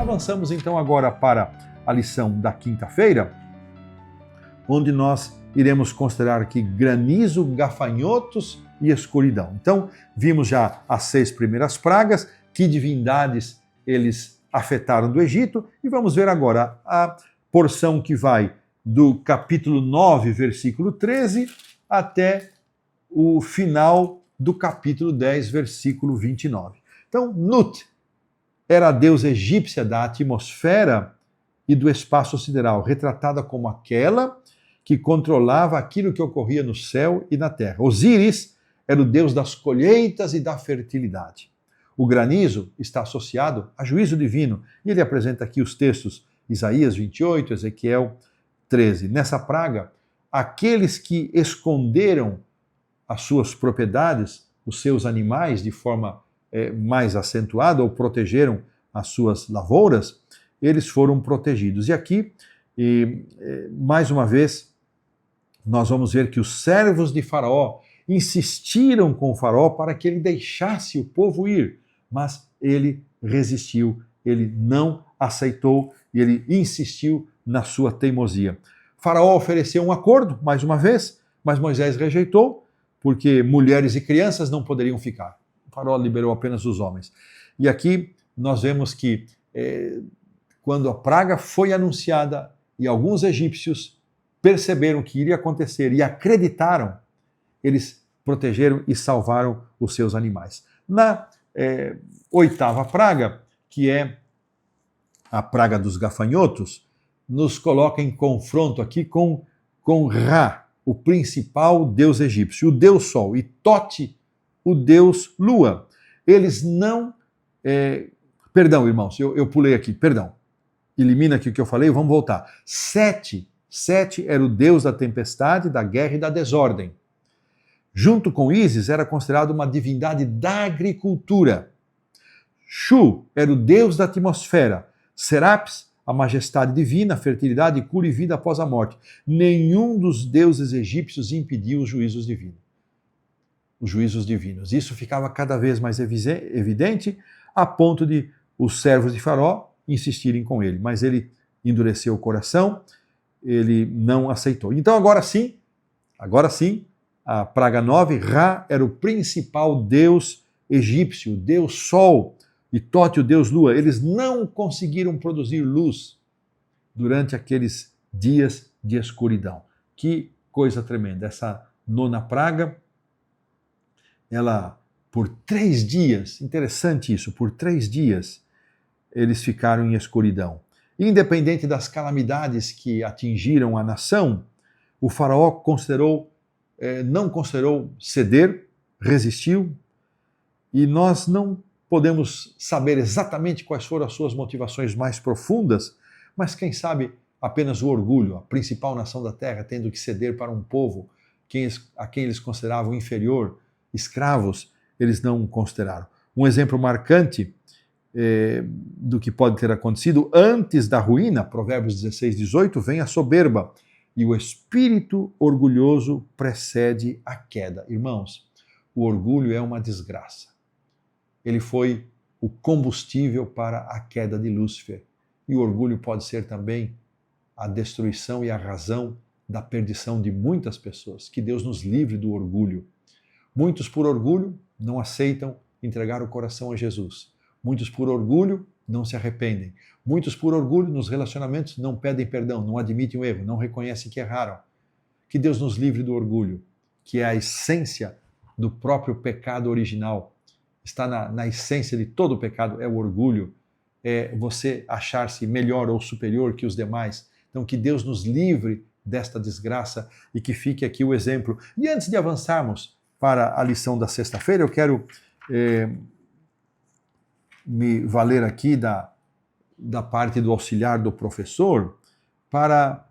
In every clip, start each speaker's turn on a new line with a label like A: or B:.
A: avançamos então agora para a lição da quinta-feira, onde nós iremos considerar aqui granizo, gafanhotos e escuridão. Então, vimos já as 6 primeiras pragas, que divindades eles afetaram do Egito, e vamos ver agora a porção que vai do capítulo 9, versículo 13, até o final do capítulo 10, versículo 29. Então, Nut era a deusa egípcia da atmosfera e do espaço sideral, retratada como aquela que controlava aquilo que ocorria no céu e na terra. Osíris era o deus das colheitas e da fertilidade. O granizo está associado a juízo divino, e ele apresenta aqui os textos Isaías 28, Ezequiel 13. Nessa praga, aqueles que esconderam as suas propriedades, os seus animais de forma mais acentuada, ou protegeram as suas lavouras, eles foram protegidos. E aqui, mais uma vez, nós vamos ver que os servos de Faraó insistiram com o Faraó para que ele deixasse o povo ir, mas ele resistiu, ele não aceitou e ele insistiu na sua teimosia. Faraó ofereceu um acordo, mais uma vez, mas Moisés rejeitou, porque mulheres e crianças não poderiam ficar. O Faraó liberou apenas os homens. E aqui nós vemos que quando a praga foi anunciada e alguns egípcios perceberam que iria acontecer e acreditaram, eles protegeram e salvaram os seus animais. Na 8ª praga, que é a praga dos gafanhotos, nos coloca em confronto aqui com Ra, o principal deus egípcio, o deus Sol, e Tote, o deus Lua. Eles não... Perdão, irmãos, eu pulei aqui, perdão. Elimina aqui o que eu falei, vamos voltar. Sete era o deus da tempestade, da guerra e da desordem. Junto com Ísis, era considerado uma divindade da agricultura. Shu era o deus da atmosfera. Serapis, a majestade divina, fertilidade, cura e vida após a morte. Nenhum dos deuses egípcios impediu os juízos divinos. Isso ficava cada vez mais evidente, a ponto de os servos de Faraó insistirem com ele. Mas ele endureceu o coração, ele não aceitou. Então agora sim, a praga 9, Ra era o principal deus egípcio, o deus Sol, e Tote, o deus Lua. Eles não conseguiram produzir luz durante aqueles dias de escuridão. Que coisa tremenda. Essa 9ª praga, ela, por 3 dias, interessante isso, por 3 dias, eles ficaram em escuridão. Independente das calamidades que atingiram a nação, o faraó não considerou ceder, resistiu, e nós não podemos saber exatamente quais foram as suas motivações mais profundas, mas quem sabe apenas o orgulho, a principal nação da terra, tendo que ceder para um povo a quem eles consideravam inferior, escravos, eles não consideraram. Um exemplo marcante do que pode ter acontecido antes da ruína, Provérbios 16, 18, vem a soberba, e o espírito orgulhoso precede a queda. Irmãos, o orgulho é uma desgraça. Ele foi o combustível para a queda de Lúcifer. E o orgulho pode ser também a destruição e a razão da perdição de muitas pessoas. Que Deus nos livre do orgulho. Muitos, por orgulho, não aceitam entregar o coração a Jesus. Muitos, por orgulho, não se arrependem. Muitos, por orgulho, nos relacionamentos, não pedem perdão, não admitem o erro, não reconhecem que erraram. Que Deus nos livre do orgulho, que é a essência do próprio pecado original. Está na essência de todo o pecado, é o orgulho, é você achar-se melhor ou superior que os demais. Então, que Deus nos livre desta desgraça e que fique aqui o exemplo. E antes de avançarmos para a lição da sexta-feira, eu quero me valer aqui da parte do auxiliar do professor para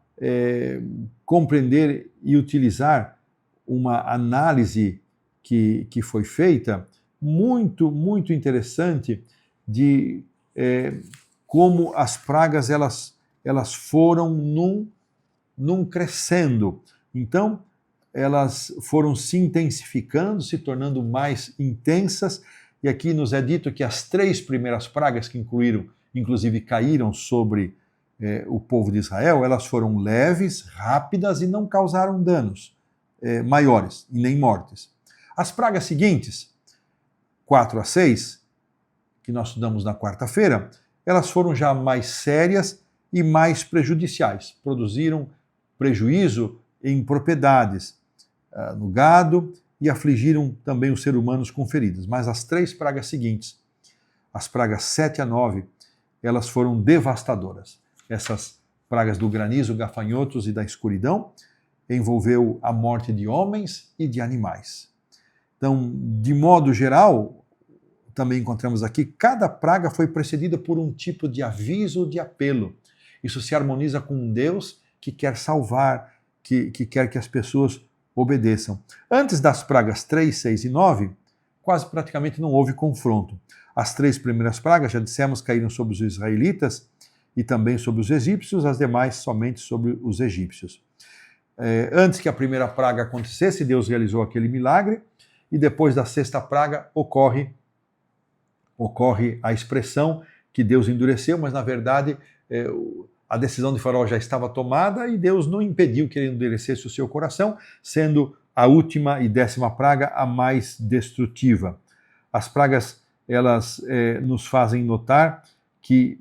A: compreender e utilizar uma análise que foi feita muito, muito interessante de como as pragas elas foram num crescendo. Então, elas foram se intensificando, se tornando mais intensas, e aqui nos é dito que as 3 primeiras pragas, que inclusive caíram sobre o povo de Israel, elas foram leves, rápidas e não causaram danos maiores e nem mortes. As pragas seguintes, 4 a 6, que nós estudamos na quarta-feira, elas foram já mais sérias e mais prejudiciais. Produziram prejuízo em propriedades, no gado, e afligiram também os seres humanos com feridas. Mas as 3 pragas seguintes, as pragas 7 a 9, elas foram devastadoras. Essas pragas do granizo, gafanhotos e da escuridão envolveu a morte de homens e de animais. Então, de modo geral, também encontramos aqui, cada praga foi precedida por um tipo de aviso ou de apelo. Isso se harmoniza com um Deus que quer salvar, que quer que as pessoas obedeçam. Antes das pragas 3, 6 e 9, quase praticamente não houve confronto. As 3 primeiras pragas, já dissemos, caíram sobre os israelitas e também sobre os egípcios, as demais somente sobre os egípcios. Antes que a primeira praga acontecesse, Deus realizou aquele milagre, e depois da 6ª praga ocorre a expressão que Deus endureceu, mas na verdade a decisão de Faraó já estava tomada e Deus não impediu que ele endurecesse o seu coração, sendo a última e 10ª praga a mais destrutiva. As pragas, elas nos fazem notar que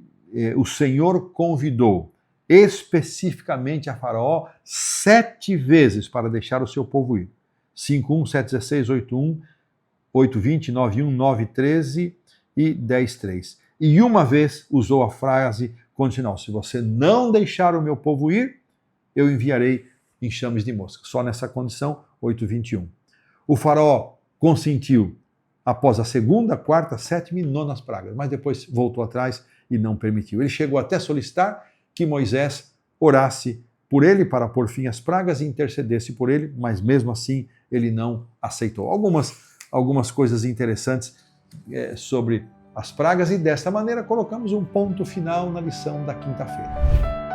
A: o Senhor convidou especificamente a Faraó 7 vezes para deixar o seu povo ir. 5:1, 7:16, 8:1, 8:20, 9:1, 9:13 e 10:3. E uma vez usou a frase condicional: se você não deixar o meu povo ir, eu enviarei enxames de mosca. Só nessa condição, 8:21. O Faraó consentiu após a 2ª, 4ª, 7ª e 9ª pragas, mas depois voltou atrás e não permitiu. Ele chegou até a solicitar que Moisés orasse por ele para pôr fim às pragas e intercedesse por ele, mas mesmo assim ele não aceitou. Algumas coisas interessantes sobre as pragas, e desta maneira colocamos um ponto final na lição da quinta-feira.